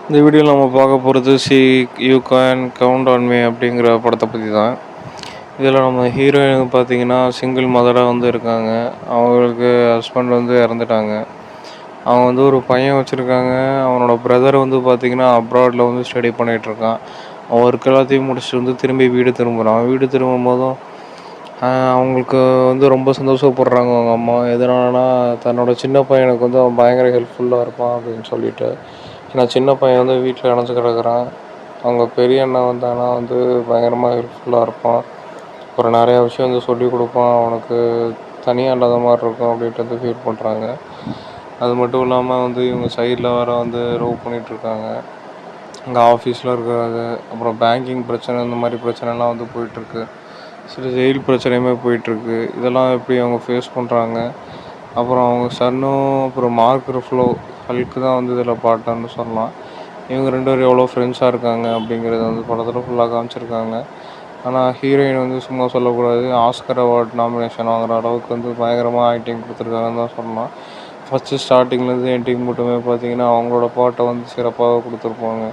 இந்த வீடியோவில் நம்ம பார்க்க போகிறது you can count on me அப்படிங்கிற படத்தை பற்றி தான். இதில் நம்ம ஹீரோயின் பார்த்தீங்கன்னா சிங்கிள் மதராக வந்து இருக்காங்க. அவங்களுக்கு ஹஸ்பண்ட் வந்து இறந்துட்டாங்க. அவங்க வந்து ஒரு பையன் வச்சுருக்காங்க. அவனோட பிரதர் வந்து பார்த்திங்கன்னா அப்ராடில் வந்து ஸ்டடி பண்ணிகிட்ருக்கான். அவன் ஒர்க் எல்லாத்தையும் முடிச்சுட்டு வந்து திரும்பி வீடு திரும்புகிறான். வீடு திரும்பும்போதும் அவங்களுக்கு வந்து ரொம்ப சந்தோஷப்படுறாங்க அவங்க அம்மா. எதனாலனா தன்னோட சின்ன பையனுக்கு வந்து அவன் பயங்கர ஹெல்ப்ஃபுல்லாக இருப்பான் அப்படின்னு சொல்லிட்டு. ஏன்னா சின்ன பையன் வந்து வீட்டில் அடைஞ்சு கிடக்குறான். அவங்க பெரிய அண்ணன் வந்தானா வந்து பயங்கரமாக ஹெல்ப்ஃபுல்லாக இருப்பான். அப்புறம் நிறையா விஷயம் வந்து சொல்லிக் கொடுப்பான். அவனுக்கு தனியாக இல்லாத மாதிரி இருக்கும் அப்படின்ட்டு வந்து ஃபீல் பண்ணுறாங்க. அது மட்டும் இல்லாமல் வந்து இவங்க சைடில் வேறு வந்து லவ் பண்ணிகிட்ருக்காங்க. அங்கே ஆஃபீஸில் இருக்கிறது, அப்புறம் பேங்கிங் பிரச்சனை, இந்த மாதிரி பிரச்சனைலாம் வந்து போயிட்டுருக்கு. சில ஜெயில் பிரச்சனையுமே போயிட்டுருக்கு. இதெல்லாம் எப்படி அவங்க ஃபேஸ் பண்ணுறாங்க. அப்புறம் அவங்க சன்னும் அப்புறம் மார்க் ரஃப்லோ ஹல்க்கு தான் வந்து இதில் பார்ட்னர்னு சொல்லலாம். இவங்க 2 பேரும் எவ்வளோ ஃப்ரெண்ட்ஸாக இருக்காங்க அப்படிங்கிறத வந்து படத்தில் ஃபுல்லாக காமிச்சிருக்காங்க. ஆனால் ஹீரோயின் வந்து சும்மா சொல்லக்கூடாது, ஆஸ்கர் அவார்ட் நாமினேஷன் வாங்குற அளவுக்கு வந்து பயங்கரமாக ஆக்டிங் கொடுத்துருக்காங்கன்னு தான் சொல்லலாம். ஃபஸ்ட்டு ஸ்டார்டிங்லேருந்து எண்டிங் மட்டுமே பார்த்தீங்கன்னா அவங்களோட பாட்டை வந்து சிறப்பாக கொடுத்துருப்பாங்க.